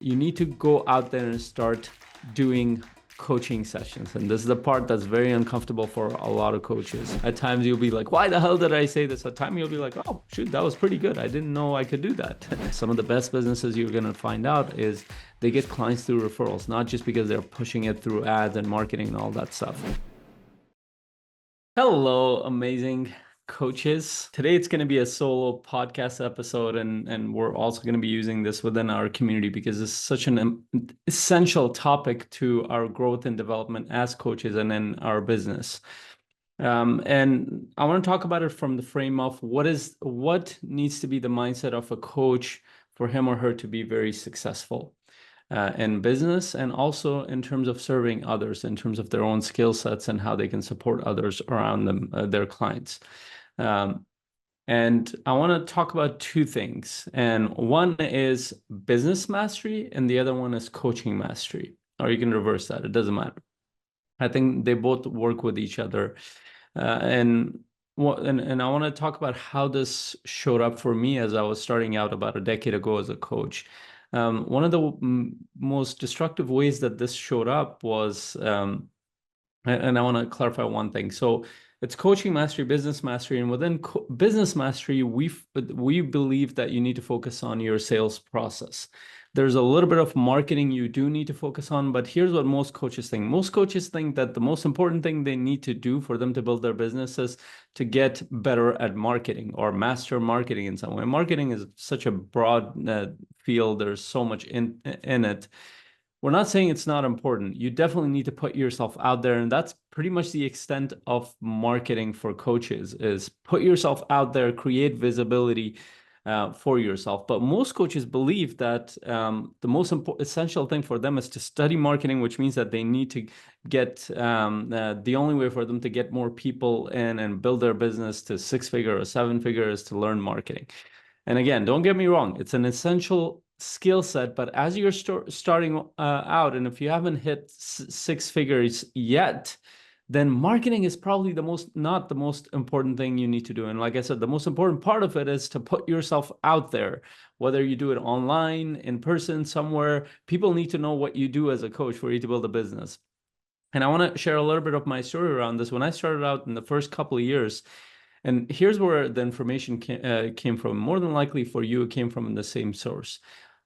you need to go out there and start doing coaching sessions. And this is the part that's very uncomfortable for a lot of coaches. At times you'll be like, why the hell did I say this? At times you'll be like, oh, shoot, that was pretty good. I didn't know I could do that. Some of the best businesses you're going to find out is they get clients through referrals, not just because they're pushing it through ads and marketing and all that stuff. Hello, amazing coaches. Today it's going to be a solo podcast episode, and we're also going to be using this within our community because it's such an essential topic to our growth and development as coaches and in our business. And I want to talk about it from the frame of what needs to be the mindset of a coach for him or her to be very successful in business, and also in terms of serving others, in terms of their own skill sets and how they can support others around them, their clients. And I want to talk about two things. And one is business mastery, and the other one is coaching mastery. Or you can reverse that. It doesn't matter. I think they both work with each other. And I want to talk about how this showed up for me as I was starting out about a decade ago as a coach. One of the most destructive ways that this showed up was, and I want to clarify one thing. So it's coaching mastery, business mastery, and within business mastery, we believe that you need to focus on your sales process. There's a little bit of marketing you do need to focus on, but here's what most coaches think. Most coaches think that the most important thing they need to do for them to build their business is to get better at marketing or master marketing in some way. Marketing is such a broad field. There's so much in it. We're not saying it's not important. You definitely need to put yourself out there. And that's pretty much the extent of marketing for coaches, is put yourself out there, create visibility for yourself. But most coaches believe that the most essential thing for them is to study marketing, which means that they need to get the only way for them to get more people in and build their business to 6-figure or 7-figure is to learn marketing. And again, don't get me wrong, it's an essential skill set, but as you're starting out, and if you haven't hit 6 figures yet, then marketing is probably not the most important thing you need to do. And like I said, the most important part of it is to put yourself out there, whether you do it online, in person, somewhere. People need to know what you do as a coach for you to build a business. And I want to share a little bit of my story around this. When I started out in the first couple of years, and here's where the information came from. More than likely for you, it came from the same source.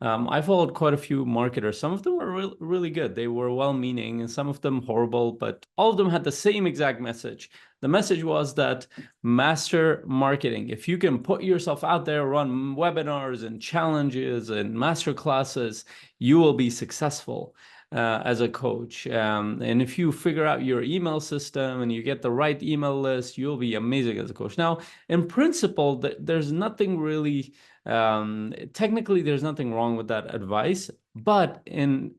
I followed quite a few marketers. Some of them were really good. They were well-meaning, and some of them horrible, but all of them had the same exact message. The message was that master marketing. If you can put yourself out there, run webinars and challenges and master classes, you will be successful as a coach. And if you figure out your email system and you get the right email list, you'll be amazing as a coach. Now, in principle, there's nothing really, technically, there's nothing wrong with that advice, but in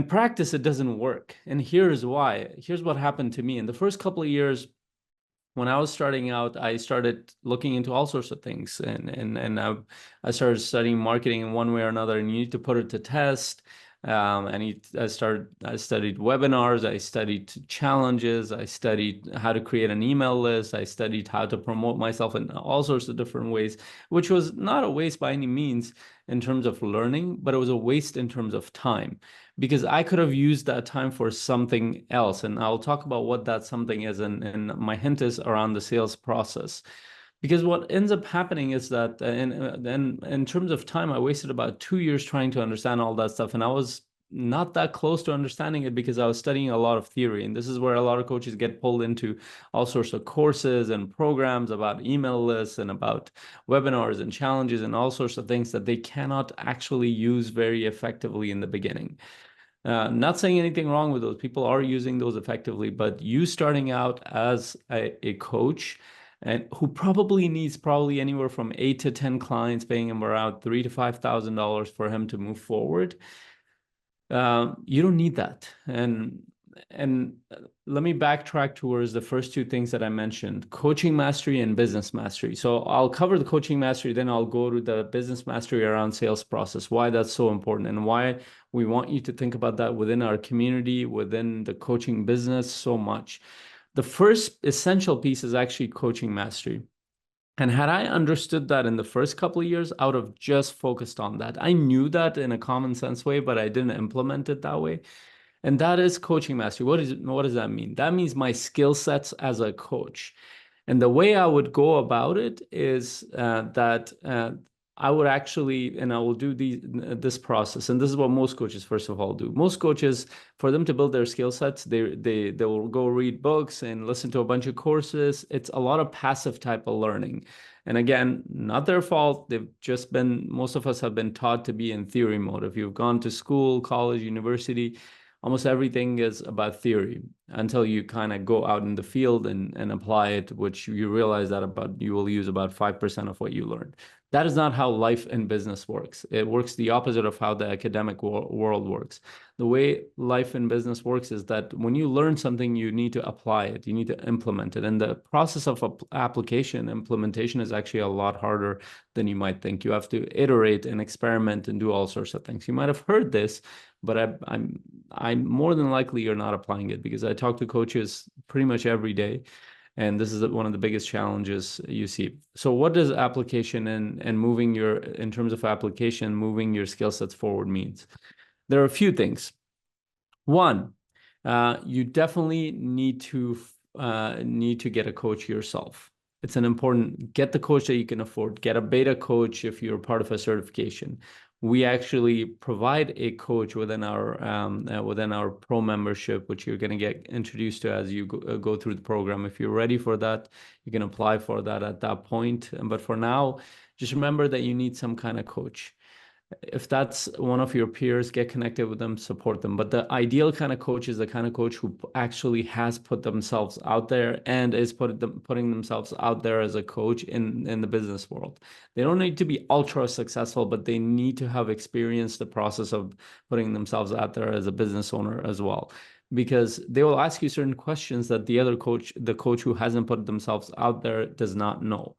practice, it doesn't work. And here's why. Here's what happened to me. In the first couple of years, when I was starting out, I started looking into all sorts of things, and I started studying marketing in one way or another, and you need to put it to test. I studied webinars, I studied challenges, I studied how to create an email list, I studied how to promote myself in all sorts of different ways, which was not a waste by any means in terms of learning, but it was a waste in terms of time, because I could have used that time for something else. And I'll talk about what that something is, and my hint is around the sales process. Because what ends up happening is that in terms of time, I wasted about 2 years trying to understand all that stuff. And I was not that close to understanding it because I was studying a lot of theory. And this is where a lot of coaches get pulled into all sorts of courses and programs about email lists and about webinars and challenges and all sorts of things that they cannot actually use very effectively in the beginning. Not saying anything wrong with those. People are using those effectively, but you starting out as a coach, and who probably needs anywhere from 8 to 10 clients, paying him around $3,000 to $5,000 for him to move forward. You don't need that. And let me backtrack towards the first two things that I mentioned: coaching mastery and business mastery. So I'll cover the coaching mastery, then I'll go to the business mastery around sales process, why that's so important, and why we want you to think about that within our community, within the coaching business so much. The first essential piece is actually coaching mastery. And had I understood that in the first couple of years, I would have just focused on that. I knew that in a common sense way, but I didn't implement it that way. And that is coaching mastery. What does that mean? That means my skill sets as a coach. And the way I would go about it is that I would actually, and I will do this process. And this is what most coaches, first of all, do. Most coaches, for them to build their skill sets, they will go read books and listen to a bunch of courses. It's a lot of passive type of learning. And again, not their fault. Most of us have been taught to be in theory mode. If you've gone to school, college, university, almost everything is about theory until you kind of go out in the field and apply it, which you realize that you will use about 5% of what you learned. That is not how life and business works. It works the opposite of how the academic world works. The way life and business works is that when you learn something, you need to apply it. You need to implement it. And the process of application, implementation is actually a lot harder than you might think. You have to iterate and experiment and do all sorts of things. You might have heard this, but I'm more than likely you're not applying it, because I talk to coaches pretty much every day. And this is one of the biggest challenges you see. So what does application and in terms of application, moving your skill sets forward means? There are a few things. One, you definitely need to get a coach yourself. It's get the coach that you can afford. Get a beta coach if you're part of a certification. We actually provide a coach within our pro membership, which you're going to get introduced to as you go through the program. If you're ready for that, you can apply for that at that point. But for now, just remember that you need some kind of coach. If that's one of your peers, get connected with them, support them. But the ideal kind of coach is the kind of coach who actually has put themselves out there and is putting themselves out there as a coach in the business world. They don't need to be ultra successful, but they need to have experienced the process of putting themselves out there as a business owner as well. Because they will ask you certain questions that the coach who hasn't put themselves out there does not know.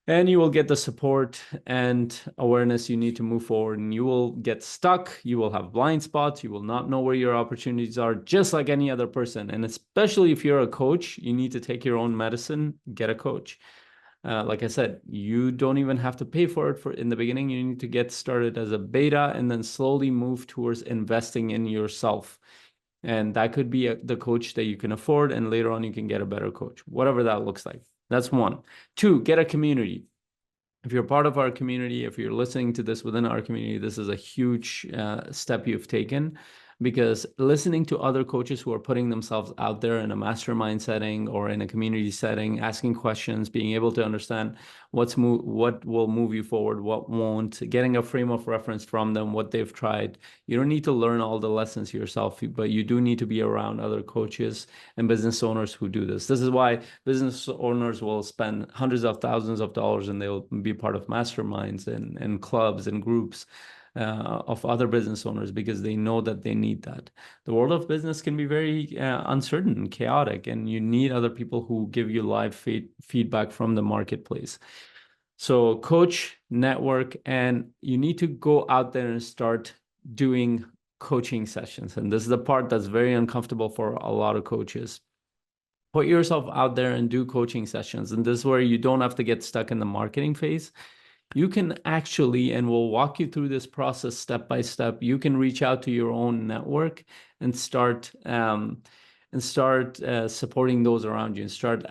And you will get the support and awareness you need to move forward, and you will get stuck. You will have blind spots. You will not know where your opportunities are, just like any other person. And especially if you're a coach, you need to take your own medicine, get a coach. Like I said, you don't even have to pay for it in the beginning. You need to get started as a beta and then slowly move towards investing in yourself. And that could be the coach that you can afford, and later on you can get a better coach, whatever that looks like. That's one. Two, get a community. If you're part of our community, if you're listening to this within our community, this is a huge step you've taken, because listening to other coaches who are putting themselves out there in a mastermind setting or in a community setting, asking questions, being able to understand what will move you forward, what won't, getting a frame of reference from them, what they've tried. You don't need to learn all the lessons yourself, but you do need to be around other coaches and business owners who do this. This is why business owners will spend hundreds of thousands of dollars and they'll be part of masterminds and clubs and groups of other business owners, because they know that they need that. The world of business can be very uncertain and chaotic, and you need other people who give you live feedback from the marketplace. So coach, network, and you need to go out there and start doing coaching sessions. And this is the part that's very uncomfortable for a lot of coaches. Put yourself out there and do coaching sessions. And this is where you don't have to get stuck in the marketing phase. You can actually, and we'll walk you through this process step by step, you can reach out to your own network and start supporting those around you, and start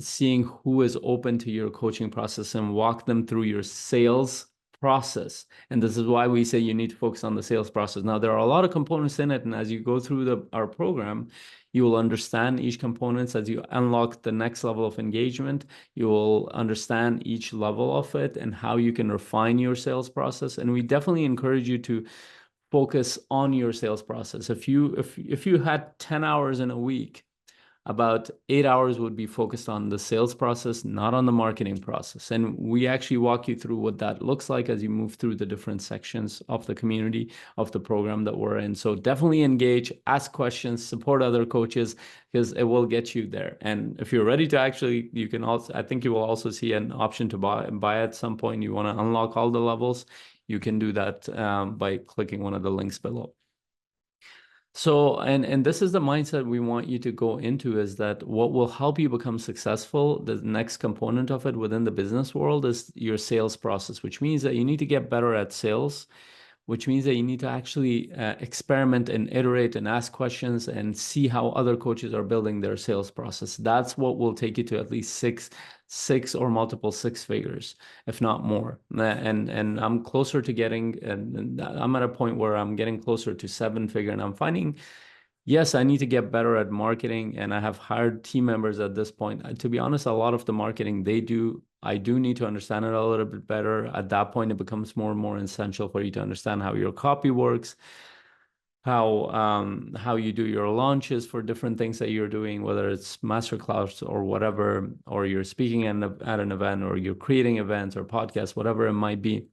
seeing who is open to your coaching process and walk them through your sales process. And this is why we say you need to focus on the sales process. Now, there are a lot of components in it, and as you go through our program, you will understand each component. As you unlock the next level of engagement, you will understand each level of it and how you can refine your sales process. And we definitely encourage you to focus on your sales process. If you had 10 hours in a week, about 8 hours would be focused on the sales process, not on the marketing process. And we actually walk you through what that looks like as you move through the different sections of the community, of the program that we're in. So definitely engage, ask questions, support other coaches, because it will get you there. And if you're ready to actually, you can also, I think you will also see an option to buy at some point. You want to unlock all the levels. You can do that by clicking one of the links below. So, and this is the mindset we want you to go into, is that what will help you become successful, the next component of it within the business world, is your sales process, which means that you need to get better at sales, which means that you need to actually experiment and iterate and ask questions and see how other coaches are building their sales process. That's what will take you to at least six or multiple six figures, if not more. And I'm closer to getting, and I'm at a point where I'm getting closer to seven figure, and I'm finding, yes, I need to get better at marketing, and I have hired team members at this point. To be honest, a lot of the marketing they do, I do need to understand it a little bit better. At that point, it becomes more and more essential for you to understand how your copy works, how you do your launches for different things that you're doing, whether it's masterclass or whatever, or you're speaking at an event, or you're creating events or podcasts, whatever it might be,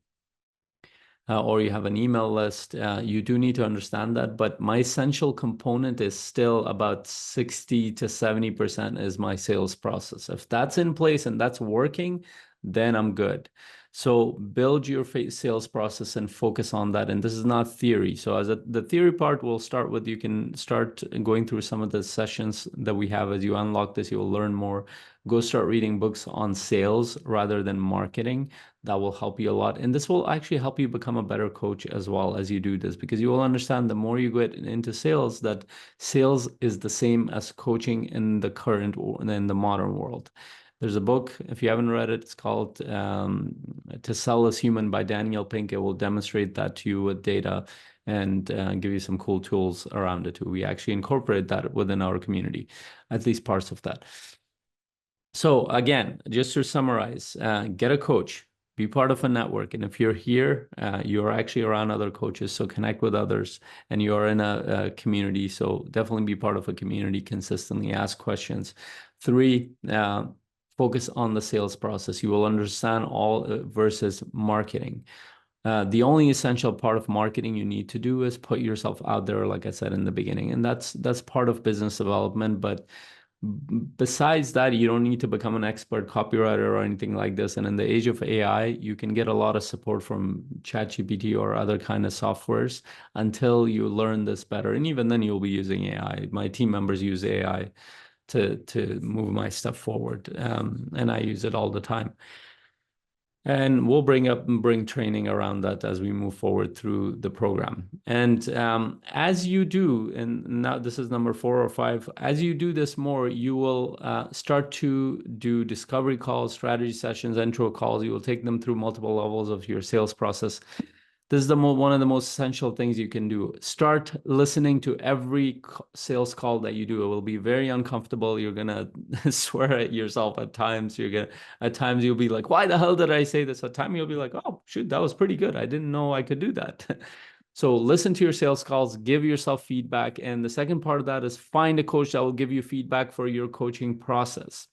or you have an email list. You do need to understand that. But my essential component is still about 60 to 70% is my sales process. If that's in place and that's working, then I'm good. So build your sales process and focus on that. And this is not theory. So the theory part, we'll start with, you can start going through some of the sessions that we have. As you unlock this, you'll learn more. Go start reading books on sales rather than marketing. That will help you a lot. And this will actually help you become a better coach as well as you do this, because you will understand the more you get into sales, that sales is the same as coaching in the current, in the modern world. There's a book, if you haven't read it, it's called To Sell is Human by Daniel Pink. It will demonstrate that to you with data and give you some cool tools around it too. We actually incorporate that within our community, at least parts of that. So again, just to summarize, get a coach, be part of a network. And if you're here, you're actually around other coaches, so connect with others, and you're in a community. So definitely be part of a community, consistently ask questions. 3, focus on the sales process. You will understand all versus marketing. The only essential part of marketing you need to do is put yourself out there, like I said in the beginning, and that's part of business development. But besides that, you don't need to become an expert copywriter or anything like this. And in the age of AI, you can get a lot of support from ChatGPT or other kind of softwares until you learn this better. And even then, you'll be using AI. My team members use AI to move my stuff forward, and I use it all the time. And we'll bring training around that as we move forward through the program. And as you do, and now this is number 4 or 5, as you do this more, you will start to do discovery calls, strategy sessions, intro calls. You will take them through multiple levels of your sales process. This is one of the most essential things you can do. Start listening to every sales call that you do. It will be very uncomfortable. You're gonna swear at yourself at times. At times you'll be like, why the hell did I say this? At times you'll be like, oh shoot, that was pretty good. I didn't know I could do that. So listen to your sales calls, give yourself feedback. And the second part of that is find a coach that will give you feedback for your coaching process.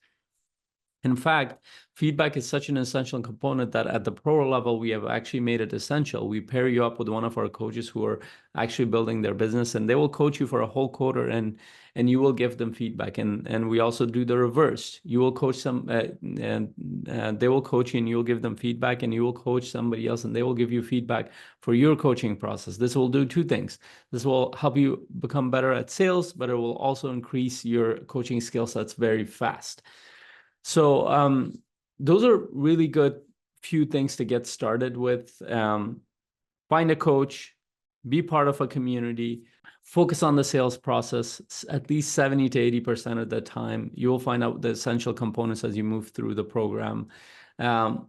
In fact, feedback is such an essential component that at the pro level, we have actually made it essential. We pair you up with one of our coaches who are actually building their business, and they will coach you for a whole quarter, and you will give them feedback. And we also do the reverse. You will coach some, and they will coach you, and you will give them feedback, and you will coach somebody else, and they will give you feedback for your coaching process. This will do 2 things. This will help you become better at sales, but it will also increase your coaching skill sets very fast. So those are really good few things to get started with. Find a coach, be part of a community, focus on the sales process at least 70 to 80% of the time. You will find out the essential components as you move through the program.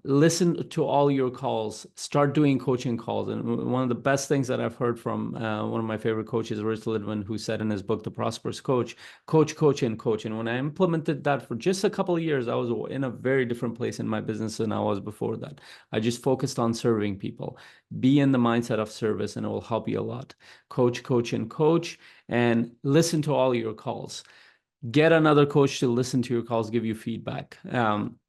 Listen to all your calls, start doing coaching calls. And one of the best things that I've heard from one of my favorite coaches, Rich Lidman, who said in his book, The Prosperous Coach, coach, coach, and coach. And when I implemented that for just a couple of years, I was in a very different place in my business than I was before that. I just focused on serving people. Be in the mindset of service, and it will help you a lot. Coach, coach, and coach, and listen to all your calls. Get another coach to listen to your calls, give you feedback.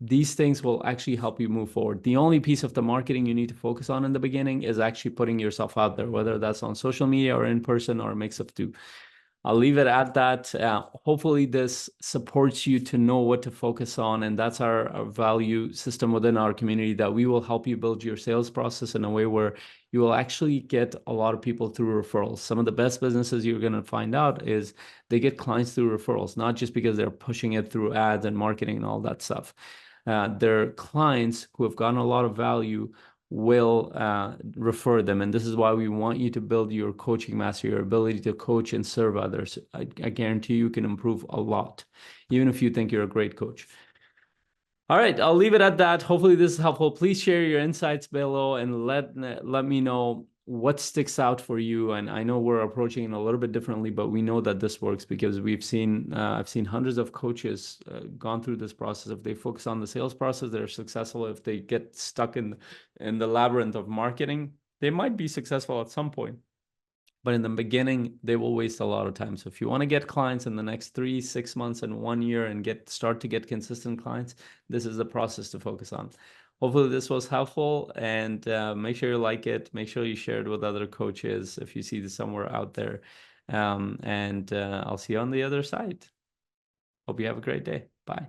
These things will actually help you move forward. The only piece of the marketing you need to focus on in the beginning is actually putting yourself out there, whether that's on social media or in person or a mix of 2. I'll leave it at that. Hopefully, this supports you to know what to focus on. And that's our value system within our community, that we will help you build your sales process in a way where you will actually get a lot of people through referrals. Some of the best businesses you're going to find out is they get clients through referrals, not just because they're pushing it through ads and marketing and all that stuff. They're clients who have gotten a lot of value will refer them. And this is why we want you to build your coaching mastery, your ability to coach and serve others. I guarantee you can improve a lot, even if you think you're a great coach. All right, I'll leave it at that. Hopefully this is helpful. Please share your insights below and let me know what sticks out for you. And I know we're approaching it a little bit differently, but we know that this works because we've seen, I've seen hundreds of coaches gone through this process. If they focus on the sales process, they're successful. If they get stuck in the labyrinth of marketing, they might be successful at some point. But in the beginning, they will waste a lot of time. So if you want to get clients in the next 3, 6 months, and 1 year and start to get consistent clients, this is the process to focus on. Hopefully this was helpful, and make sure you like it. Make sure you share it with other coaches if you see this somewhere out there. And I'll see you on the other side. Hope you have a great day. Bye.